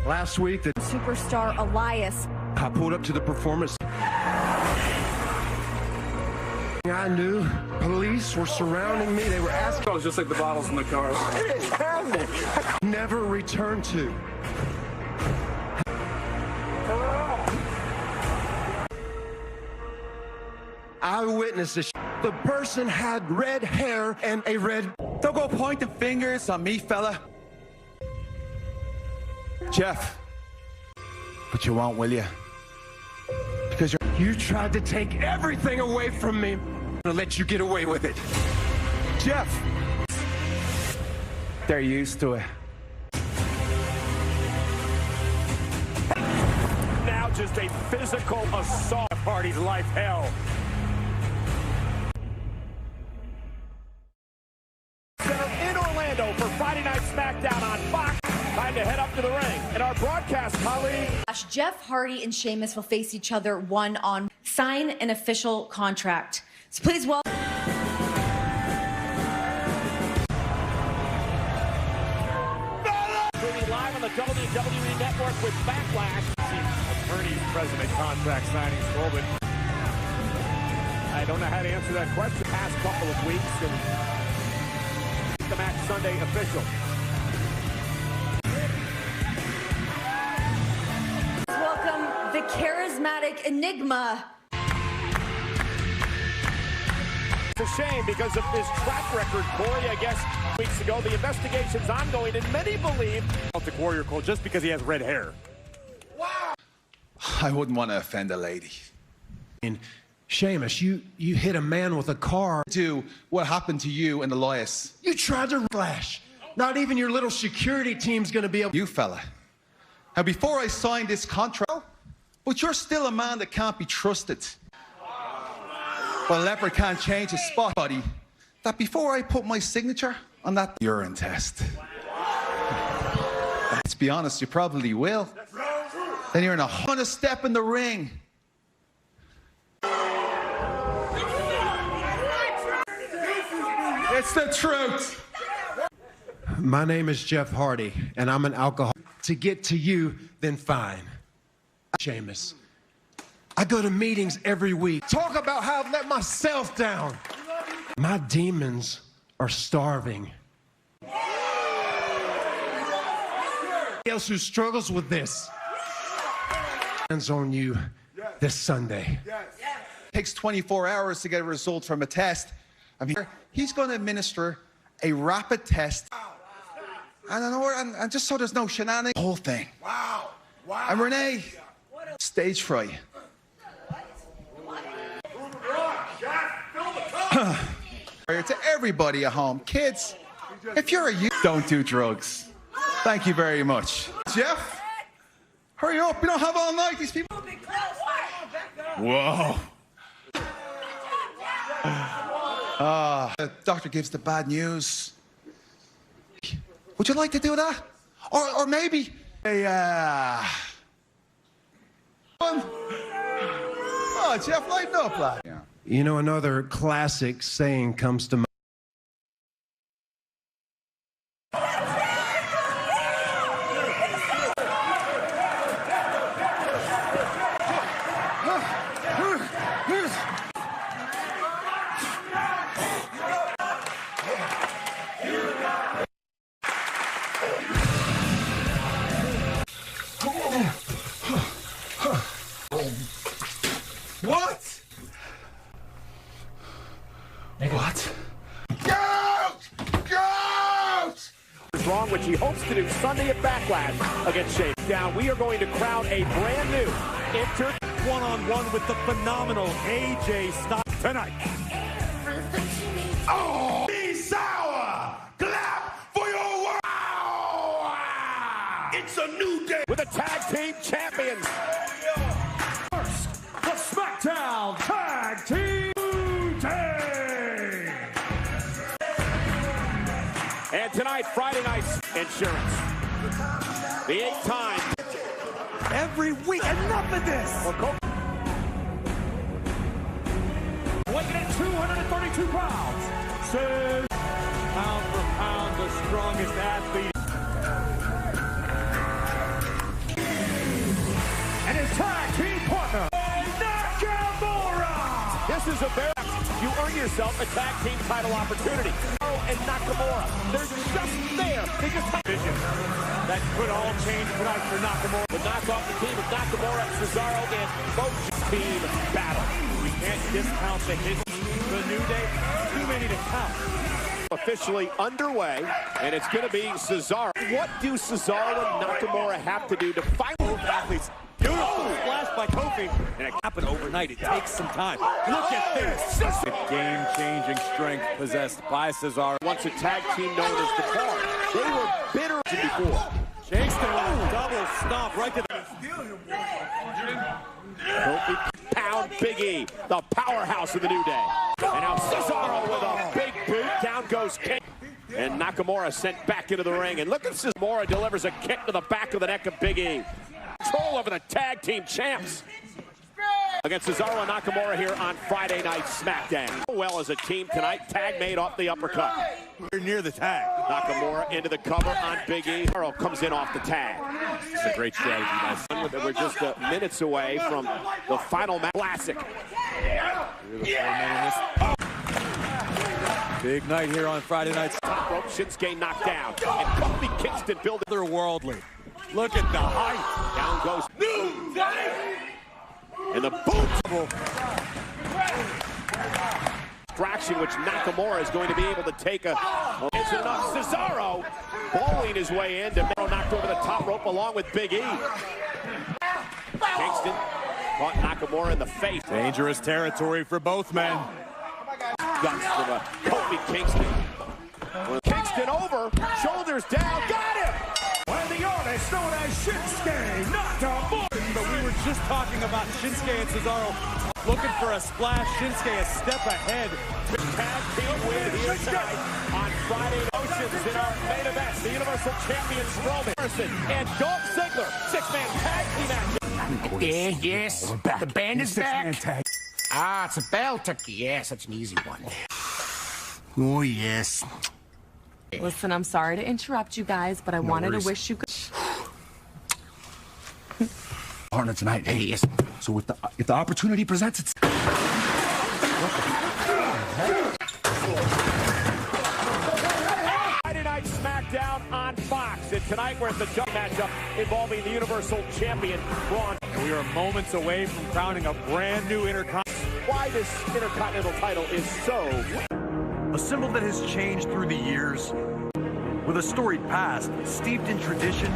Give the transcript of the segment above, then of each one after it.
Last week, the superstar Elias. I pulled up to the performance. I knew police were surrounding me. They were asking. Oh, it was just like the bottles in the car. It is happening. Never returned to. I witnessed this. The person had red hair and a red. Don't go pointing fingers on me, fella. Jeff. But you won't, will you? Because you tried to take everything away from me. To let you get away with it. Jeff. They're used to it. Now just a physical assault. Party's life hell. In Orlando for Friday Night Smackown on Fox. Time to head up to the ring. And our broadcast colleague. Jeff Hardy and Sheamus will face each other one-on-one. Sign an official contract. So please welcome. Streaming live on the WWE Network with Backlash. Attorneys, president, contract signing Strowman. I don't know how to answer that question. Past couple of weeks and the match Sunday official. Welcome the charismatic enigma. It's a shame because of his track record, Corey. I guess weeks ago the investigation's ongoing, and many believe Celtic Warrior Cole just because he has red hair. Wow! I wouldn't want to offend a lady. And Sheamus, you hit a man with a car. Do what happened to you and Elias. You tried to flash. Not even your little security team's gonna be able. You fella. Now before I signed this contract, but you're still a man that can't be trusted. Well, a leopard can't change his spot, buddy. That before I put my signature on that urine test. Let's be honest, you probably will. Then you're gonna step in the ring. It's the truth. My name is Jeff Hardy, and I'm an alcoholic. To get to you, then fine. Sheamus. I go to meetings every week. Talk about how I've let myself down. My demons are starving. Else who struggles with this. Hands on you this Sunday. It takes 24 hours to get a result from a test. I mean, he's going to administer a rapid test. And just so there's no shenanigans. The whole thing. Wow. Wow. And Renee, stage fright. To everybody at home, kids, if you're a youth, don't do drugs. Thank you very much. Jeff, hurry up. We don't have all night. These people. Whoa. The doctor gives the bad news. Would you like to do that? Or maybe a, oh, Jeff, lighten up, lad. Yeah. You know, another classic saying comes to mind. What? What? Goat! Goat! What's wrong, which he hopes to do Sunday at Backlash against Shane. Down, we are going to crown a brand new one-on-one with the phenomenal AJ Styles tonight. Oh! Be sour! Clap for your work! It's a new day! With the tag team champions. First, the Smackown Tag Team Team! And tonight, Friday Night's Insurance. The 8-time. Every week, enough of this! Weighing at 232 pounds, says pound for pound the strongest athlete. is a bear. You earn yourself a tag team title opportunity. And Nakamura, they're just there. They just have vision. That could all change tonight for Nakamura. to knock off the team of Nakamura, Cesaro, and both team battle. We can't discount the hit. The New Day, too many to count. Officially underway, and it's going to be Cesaro. What do Cesaro and Nakamura have to do to fight both athletes? Beautiful splash by Kofi, and it happened overnight. It takes some time. Look at this. Game-changing strength possessed by Cesaro. Once a tag team known as the Bar, they were bitter before. Kingston with a double stomp right to the... Kofi pound Big E, the powerhouse of the New Day. And now Cesaro with a big boot. Down goes King. And Nakamura sent back into the ring. And look at Cesaro delivers a kick to the back of the neck of Big E. Control over the tag team champs. Against Cesaro and Nakamura here on Friday Night SmackDown. Well as a team tonight, tag made off the uppercut. We're near the tag. Nakamura into the cover on Big E. Cesaro comes in off the tag. It's a great strategy, guys. We're just minutes away from the final match. Classic. Big night here on Friday night. Top rope, Shinsuke knocked down. And Kofi Kingston building. Otherworldly. Look at the height. Down goes. And the boot. Distraction, which Nakamura is going to be able to take a. It's enough. Cesaro bowling his way in. DeMero knocked over the top rope along with Big E. Kingston caught Nakamura in the face. Dangerous territory for both men. Guts from Kofi Kingston. Kingston over, shoulders down, got him! And the artist known as Shinsuke Nakamura. But we were just talking about Shinsuke and Cesaro looking for a splash. Shinsuke a step ahead. Tag team win here tonight on Friday. Oceans in our main event. The Universal Champion Strowman and Dolph Ziggler. Six-man tag team match. Yeah, yes. The band is back. Ah, it's a bell turkey. Yes, that's an easy one. Oh, yes. Listen, I'm sorry to interrupt you guys, but I wanted to wish you good. Partner tonight. Hey, yes. So if the opportunity presents itself. Friday Night SmackDown on Fox. And tonight we're at the jump matchup involving the Universal Champion Braun. And we are moments away from crowning a brand new Intercontinental. Why this Intercontinental title is so. A symbol that has changed through the years. With a storied past, steeped in tradition,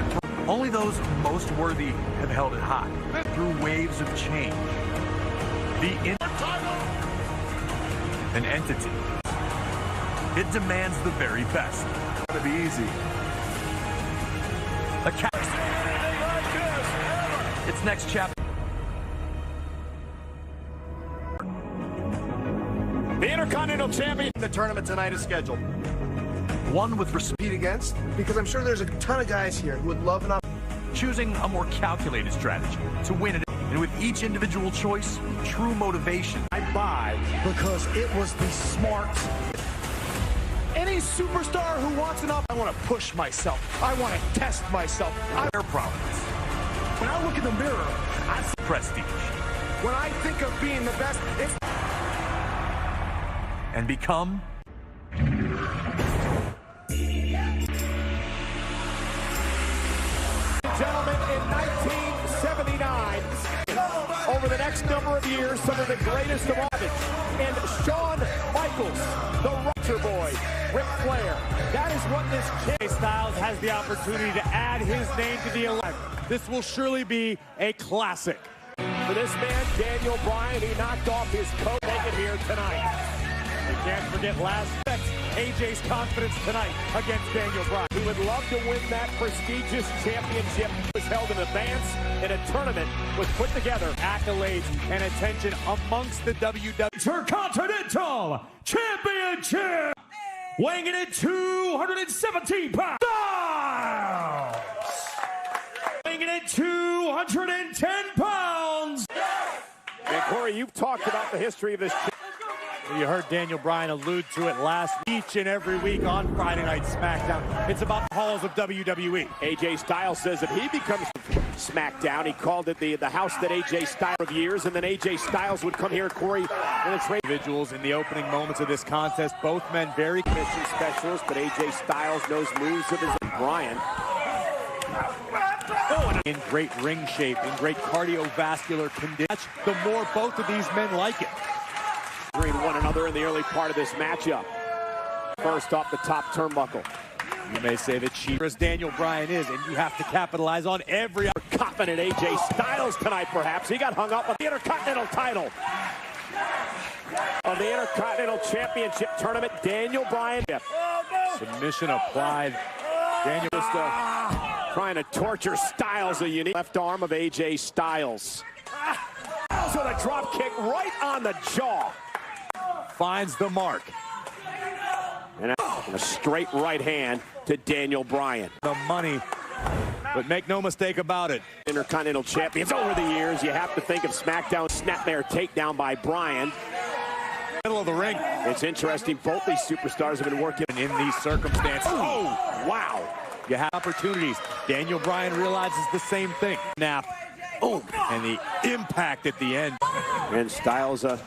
only those most worthy have held it high. Through waves of change. An entity. It demands the very best. It's gonna be easy. Its next chapter. The Intercontinental Champion. The tournament tonight is scheduled. One with respect Against, because I'm sure there's a ton of guys here who would love an opportunity. choosing a more calculated strategy to win it. And with each individual choice, true motivation. I buy because it was the smart. Any superstar who wants an up, I want to push myself. I want to test myself. Their problems. When I look in the mirror, I see Prestige. when I think of being the best, it's And become Gentlemen, in 1979, over the next number of years, some of the greatest of all, and Shawn Michaels, the Roger Boy, Ric Flair. That is what this kid Styles has the opportunity to add his name to the 11. This will surely be a classic. for this man, Daniel Bryan. He knocked off his coat naked here tonight. We can't forget last week's AJ's confidence tonight against Daniel Bryan. He would love to win that prestigious championship. It was held in advance, and a tournament was put together. Accolades and attention amongst the WWE Intercontinental Championship. Weighing in at 217 pounds. Styles. Weighing in at 210 pounds. And Corey, you've talked about the history of this. You heard Daniel Bryan allude to it last each and every week on Friday Night SmackDown. It's about the halls of WWE. AJ Styles says if he becomes Smackown. He called it the house that AJ Styles of years, and then AJ Styles would come here, Corey, in a trade. Individuals in the opening moments of this contest, both men very Mission specialist, but AJ Styles knows moves of his Brian. in great ring shape, in great cardiovascular condition. The more both of these men like it. One another in the early part of this matchup. First off the top turnbuckle. You may say that cheap as Daniel Bryan is, and you have to capitalize on every confident AJ Styles tonight, perhaps. He got hung up on the Intercontinental title of the Intercontinental Championship Tournament. Daniel Bryan. Submission applied. Daniel just trying to torture Styles, a unique left arm of AJ Styles. So the drop kick right on the jaw. Finds the mark. And a straight right hand to Daniel Bryan. The money, but make no mistake about it. Intercontinental champions over the years. You have to think of SmackDown snapmare takedown by Bryan. Middle of the ring. It's interesting. Both these superstars have been working in these circumstances. Oh, wow. You have opportunities. Daniel Bryan realizes the same thing. Snap. Oh, and the impact at the end. And Styles, again,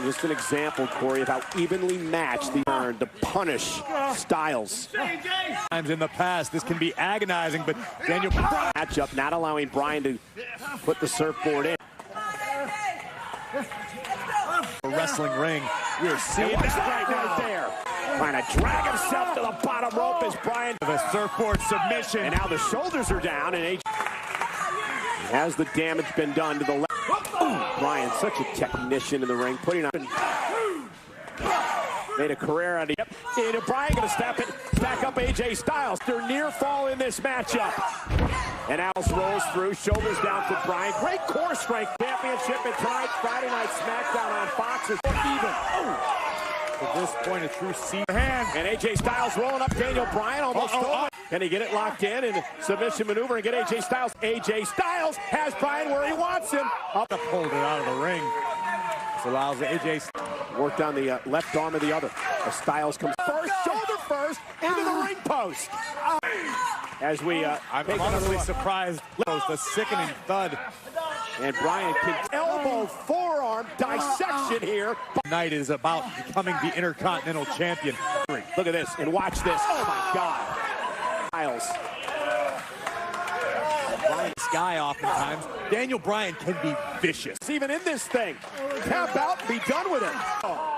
just an example, Corey, of how evenly matched the turn to punish Styles. Times in the past, this can be agonizing, but Daniel Bryan matchup not allowing Bryan to put the surfboard in. A wrestling ring. We are seeing that right there. Trying to drag himself to the bottom rope as Bryan with a surfboard submission. And now the shoulders are down, and has the damage been done to the left? Bryan, such a technician in the ring, putting up. Made a career out of it. And Bryan going to step it back up AJ Styles. They're near fall in this matchup. And Alice rolls through, shoulders down for Bryan. Great core strength. Championship at Friday Night SmackDown on Fox is even. At this point, a true seat hand. And AJ Styles rolling up Daniel Bryan. Almost Can he get it locked in and submission maneuver and get AJ Styles? AJ Styles has Bryan where he wants him. Up to pull it out of the ring. This allows AJ worked on the left arm of the other. As Styles comes first, shoulder first, into the ring post. As we, I'm honestly surprised. The sickening thud. And Bryan can elbow forearm dissection here. Tonight is about becoming the Intercontinental Champion. Look at this and watch this. Oh my God. Styles. Bryan's guy oftentimes. Daniel Bryan can be vicious. Even in this thing. Tap out and be done with it.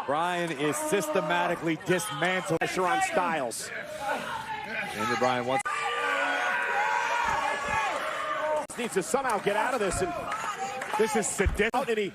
Bryan is systematically dismantled. Pressure on Styles. Daniel Bryan wants needs to somehow get out of this, and this is sadistic. And he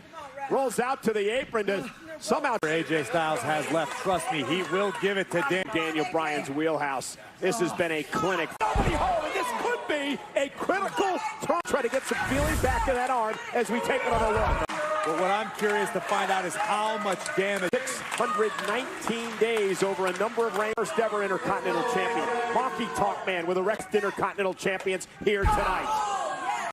rolls out to the apron to somehow. AJ Styles has left. Trust me, he will give it to Daniel Bryan's wheelhouse. This has been a clinic. Nobody home, and this could be a critical turn. Try to get some feeling back in that arm as we take another look. But what I'm curious to find out is how much damage. 619 days over a number of reigns. First ever Intercontinental Champion. Honky Talk Man with the Rex Intercontinental Champions here tonight.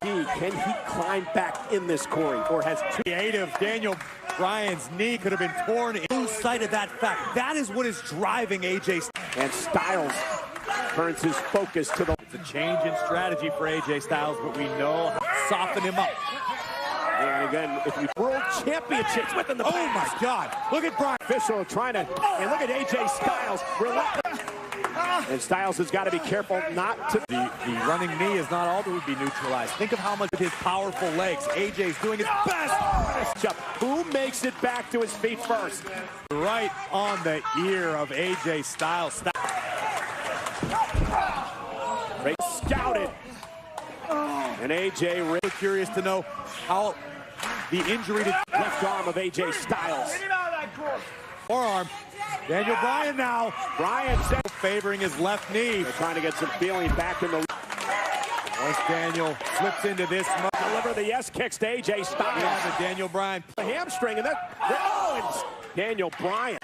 Can he climb back in this, Corey, or has creative? Daniel Bryan's knee could have been torn. Lose sight of that fact. That is what is driving AJ. And Styles turns his focus to the. It's a change in strategy for AJ Styles, but we know how to soften him up. And again, if we world championships within the past. Oh my God! Look at Bryan. Official trying to, and look at AJ Styles. And Styles has got to be careful not to. The running knee is not all that would be neutralized. Think of how much of his powerful legs. AJ's doing his best. Who makes it back to his feet first? Right on the ear of AJ Styles. They scouted. And AJ really curious to know how the injury to left arm of AJ Styles. Forearm. Daniel Bryan now. Bryan favoring his left knee. They're trying to get some feeling back in the. Once Daniel slips into this. Deliver the yes kicks to AJ Styles. Yeah, but Daniel Bryan. The hamstring and that. Oh, and Daniel Bryan.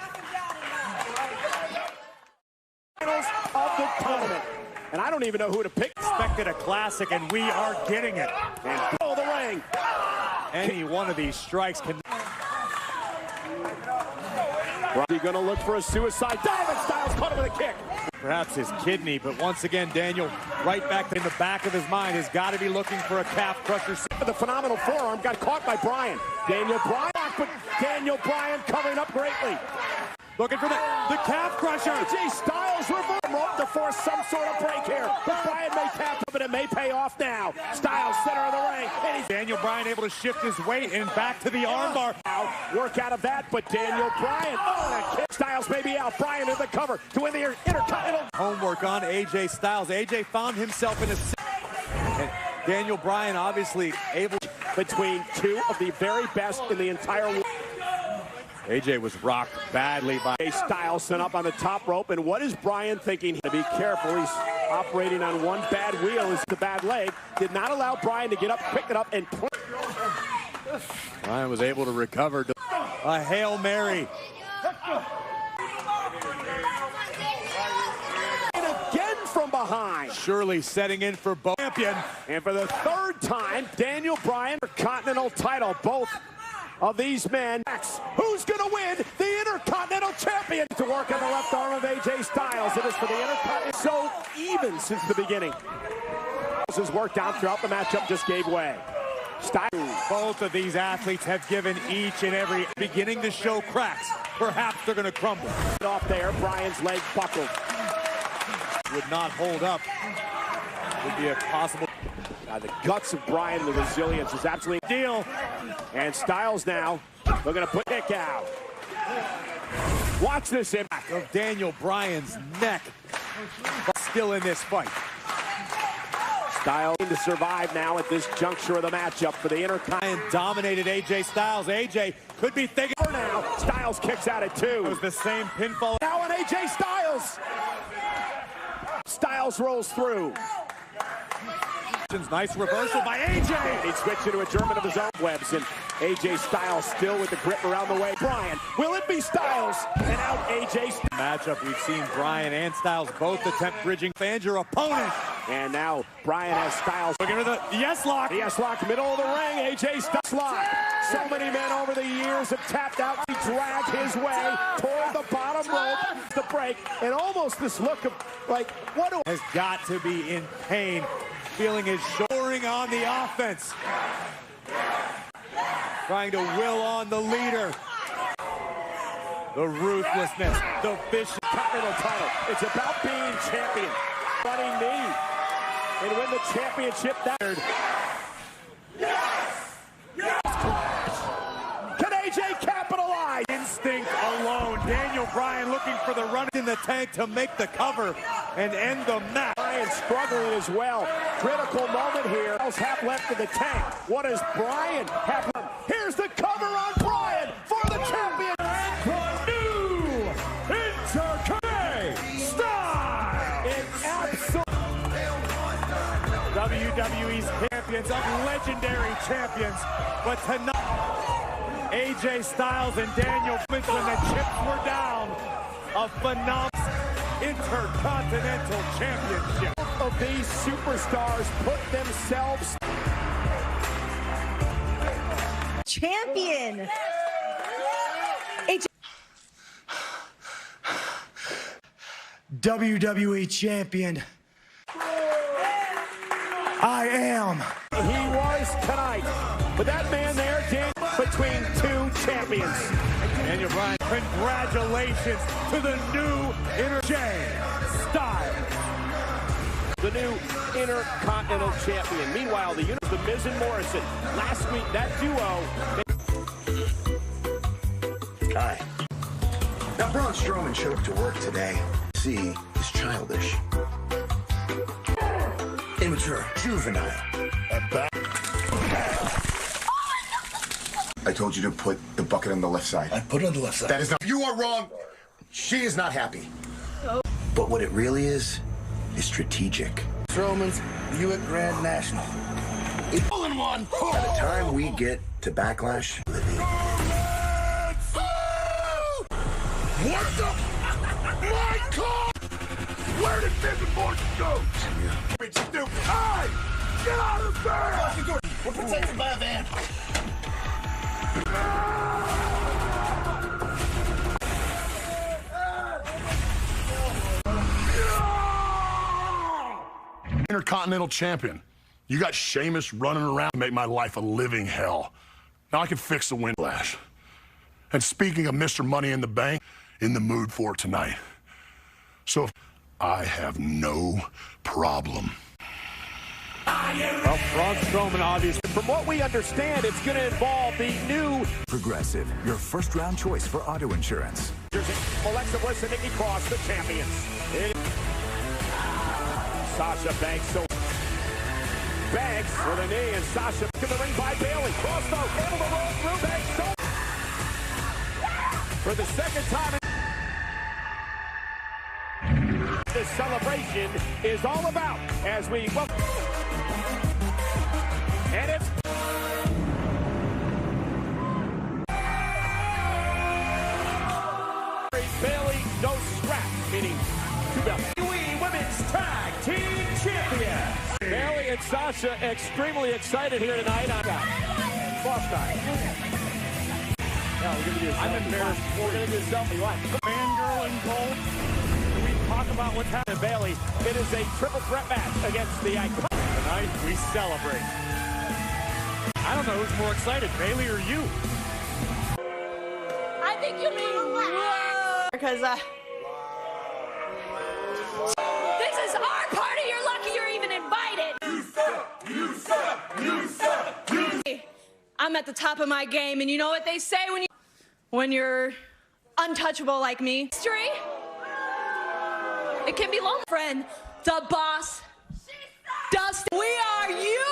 Finals of the tournament. And I don't even know who to pick. Expected a classic, and we are getting it. And the ring. Any one of these strikes can. He's going to look for a suicide dive, and Styles caught him with a kick. Perhaps his kidney, but once again, Daniel, right back in the back of his mind, has got to be looking for a calf crusher. The phenomenal forearm got caught by Bryan. Daniel Bryan, but Daniel Bryan covering up greatly. Looking for the calf crusher. AJ Styles reverse rope to force some sort of break here. But Bryan may tap, but it may pay off now. Styles, center of the ring. And he's Daniel Bryan able to shift his weight and back to the armbar. Now, work out of that, but Daniel Bryan. Oh, and a kick. Styles may be out. Bryan in the cover to win the Intercontinental. Homework on AJ Styles. AJ found himself in a... And Daniel Bryan obviously able... Between two of the very best in the entire world. AJ was rocked badly by Styles sent up on the top rope, and what is Bryan thinking? To be careful, he's operating on one bad wheel. Is the bad leg. Did not allow Bryan to get up, pick it up, and Bryan was able to recover. A Hail Mary. Again from behind. Surely setting in for both champion. And for the third time, Daniel Bryan for Continental title. Both of these men. Who's going to win the Intercontinental Champion? To work on the left arm of AJ Styles. It is for the Intercontinental. So even since the beginning. Has worked out throughout the matchup, just gave way. Styles. Both of these athletes have given each and every beginning to show cracks. Perhaps they're going to crumble. Off there, Bryan's leg buckled. Would not hold up. Would be a possible... The guts of Bryan, the resilience is absolutely deal. And Styles now, they're going to put Nick out. Watch this impact of Daniel Bryan's neck. But still in this fight. Styles to survive now at this juncture of the matchup for the Intercontinental. Dominated AJ Styles. AJ could be thinking for now. Styles kicks out at 2. It was the same pinfall. Now on AJ Styles. Styles rolls through. Nice reversal by AJ. He switched into a German of his own webs, and AJ Styles still with the grip around the way. Bryan, will it be Styles? And out AJ. Matchup, we've seen Bryan and Styles both attempt bridging. Fans your opponent. And now Bryan has Styles. Looking for the yes lock. The yes lock, middle of the ring. AJ Styles lock. So many men over the years have tapped out. He dragged his way toward the bottom rope. The break, and almost this look of like, what has got to be in pain. Feeling his shouldering on the offense. Trying to will on the leader. The ruthlessness, the vicious Continental title. It's about being champion. Running knee. And win the championship. Can AJ capitalize? Instinct alone. Daniel Bryan looking for the run in the tank to make the cover and end the match. Bryan struggling as well. Critical moment here. Half left in the tank. What does Bryan have? Here's the cover on Bryan for the champion. The new Intercontinental style. It's absolute. WWE's champions of legendary champions. But tonight, AJ Styles and Daniel Bryan, when the chips were down, a phenomenal Intercontinental Championship. Of these superstars put themselves champion. WWE champion. I am. He was tonight. But that man there did between two champions. Daniel Bryan, congratulations to the new Styles. The new Intercontinental Champion. Meanwhile, the Miz and Morrison. Last week, that duo. Hi. Now, Braun Strowman showed up to work today. See, is childish. Immature. Juvenile. I told you to put the bucket on the left side. I put it on the left side. That is not... You are wrong. She is not happy. But what it really is strategic. Strowman's Buick Grand National. All in one. By the time we get to Backlash, What the? My car! Where did David Morton go? Hey! Get out of there! we're protected by a van. Intercontinental champion. You got Sheamus running around to make my life a living hell. Now I can fix the wind flash. And speaking of Mr. Money in the Bank, in the mood for tonight. So I have no problem. Well, Braun Strowman, obviously. From what we understand, it's going to involve the new Progressive, your first-round choice for auto insurance. Alexa Bliss and Nikki Cross, the champions. Sasha Banks. Banks with a knee, and Sasha in the ring by Bayley. Crossbow, able to roll through Banks. For the second time. This celebration is all about as we welcome. And it's Bayley, no scrap, meaning 2 belts. Women's Tag Team Champions. Bayley and Sasha extremely excited here tonight on Boss time. I'm embarrassed. We're going to do something. What? Fangirl and gold. We talk about what's happening to Bayley. It is a triple threat match against the Icon. Tonight we celebrate. I don't know who's more excited, Bayley or you. I think you mean because this is our party. You're lucky you're even invited. You suck! You suck! You suck! You I'm at the top of my game, and you know what they say when you're untouchable like me. History. It can be long. Friend, the boss. Dustin. We are your.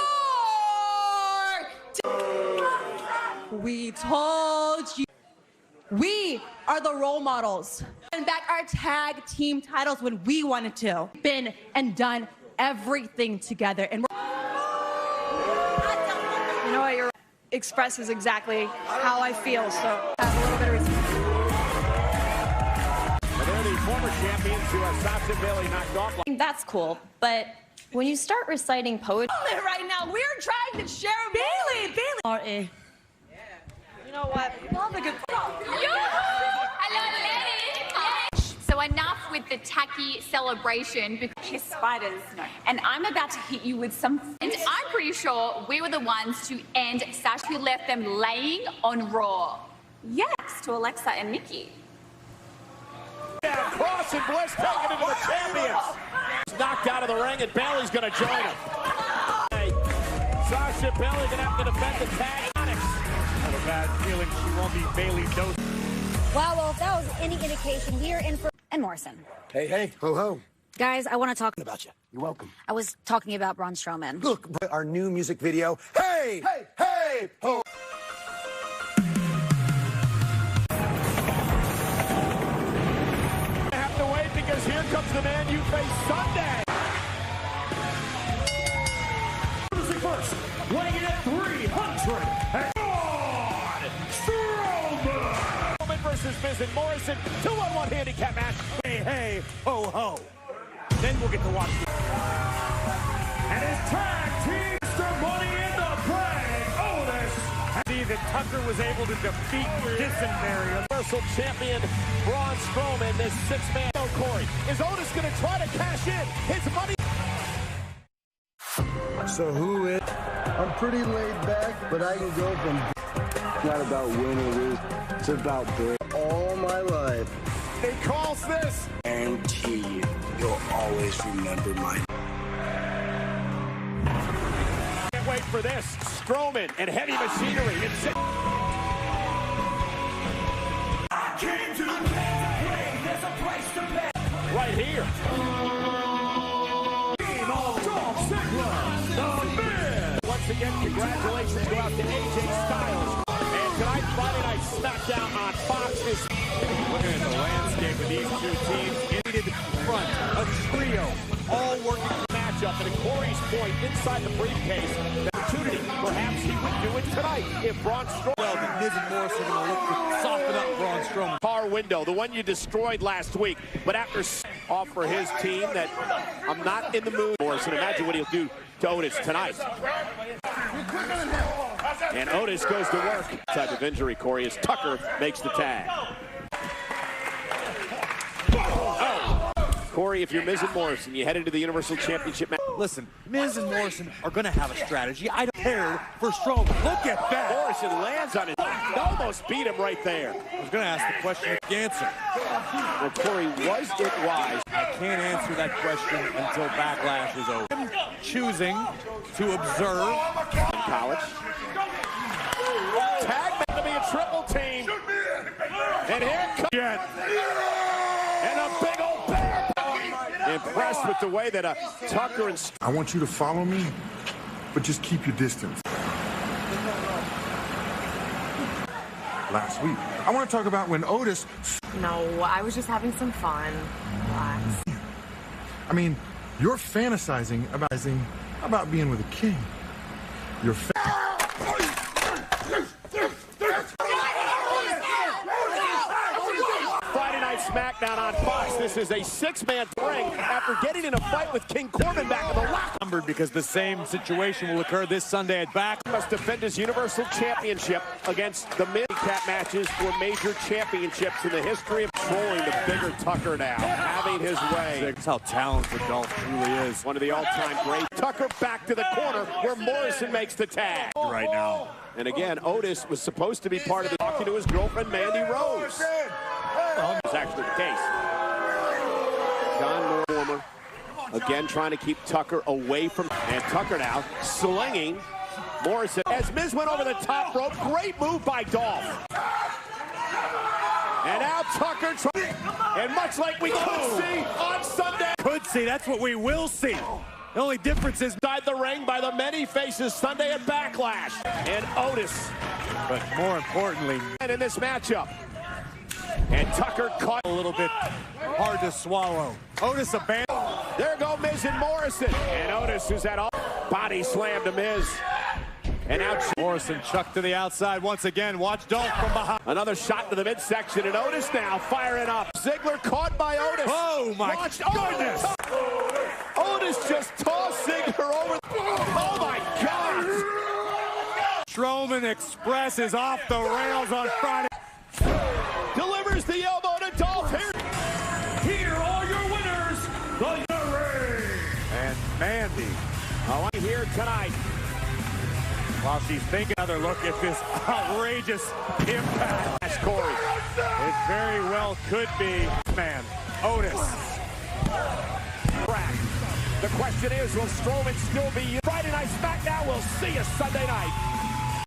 We told you. We are the role models. And back our tag team titles when we wanted to. Been and done everything together. And you know what? Your expresses exactly how I feel. So have a little bit of respect. They're the former champions who are Sasha Bayley knocked off. That's cool, but when you start reciting poetry Right now, we're trying to share Bayley. You know what? Love a good. Hello, ladies. So enough with the tacky celebration because kiss spiders. No. And I'm about to hit you with some. And I'm pretty sure we were the ones to end Sasha, who left them laying on Raw. Yes, to Alexa and Nikki. Yeah, Cross and Bliss taking it to the champions. He's knocked out of the ring, and Bayley's going to join him. Sasha Bayley going to have to defend the tag. I have a bad feeling she won't be Bayley's dose. Wow, well, if that was any indication, we are in for... And Morrison. Hey, hey, ho, ho. Guys, I want to talk About you. You're welcome. I was talking about Braun Strowman. Look, our new music video. Hey, hey, hey, ho. I have to wait because here comes the man you face Sunday. first, weighing in at 300. Strowman versus Miz and Morrison, 2-on-1 handicap match. Hey, hey, ho, ho. Then we'll get to watch. And his tag team, Mr. Money in the Bank, Otis. See that Tucker was able to defeat Dysentery. Universal Champion Braun Strowman, this six-man. No, Corey. Is Otis going to try to cash in his money? So who is? I'm pretty laid back, but I can go from. It's not about win or lose. It's about break. All my life. He calls this. Guarantee you, you'll always remember my. Can't wait for this. Strowman and Heavy Machinery. I came to play. There's a price to pay. Right here. Once again, congratulations go out to AJ Styles. And tonight, Friday Night Smackown on Fox is looking at the landscape of these two teams. Needed front, a trio, all working the matchup. And at Corey's point, inside the briefcase, the opportunity, perhaps he would do it tonight if Braun Strowman. Well, Miz and Morrison are going to look to soften up Braun Strowman. Car window, the one you destroyed last week. But after off for his team that I'm not in the mood. Morrison, imagine what he'll do to Otis tonight. And Otis goes to work. Type of injury, Corey, as Tucker makes the tag. Oh, Corey, if you're Miz and Morrison, you head into the Universal Championship match. Listen, Miz and Morrison are going to have a strategy. I don't care for Strowman. Look at that. Morrison lands on his almost beat him right there. I was going to ask the question. Answer. Well, Corey, was it wise? I can't answer that question until Backlash is over. I'm choosing to observe in college. Tag meant to be a triple team. And here it comes. And a big old bear. Impressed with the way that Tucker and... I want you to follow me, but just keep your distance. Last week, I want to talk about when Otis... No, I was just having some fun. Relax. I mean, you're fantasizing about being with a king. You're Friday Night Smackdown on Fox. This is a six-man ring after getting in a fight with King Corbin back in the lock. Because the same situation will occur this Sunday at Back. Must defend his Universal Championship against the mid-cap matches for major championships in the history of trolling the bigger Tucker now, having his way. That's how talented Dolph truly is. One of the all-time greats. Tucker back to the corner where Morrison makes the tag. Right now. And again, Otis was supposed to be part of the talking to his girlfriend, Mandy Rose. Well, that's actually the case. John Mortimer, again trying to keep Tucker away from... And Tucker now slinging Morrison. As Miz went over the top rope, great move by Dolph. And now Tucker and much like we could see on Sunday. Could see, that's what we will see. The only difference is inside the ring by the many faces Sunday at Backlash. And Otis. But more importantly, and in this matchup. And Tucker caught a little bit hard to swallow. Otis abandoned. There go Miz and Morrison. And Otis, who's had all body slam to Miz. And out Morrison chucked to the outside once again. Watch Dolph from behind. Another shot to the midsection, and Otis now firing up. Ziggler caught by Otis. Oh my goodness! Otis just tossed Ziggler over. Oh my God! Strowman Express is off the rails on Friday. Delivers the elbow to Dolph. Here are your winners, the Ring and Mandy. I'm here tonight. While she's thinking, another look at this outrageous impact. That's Corey. It very well could be, man, Otis. The question is, will Strowman still be Friday Night Smackdown? We'll see you Sunday night.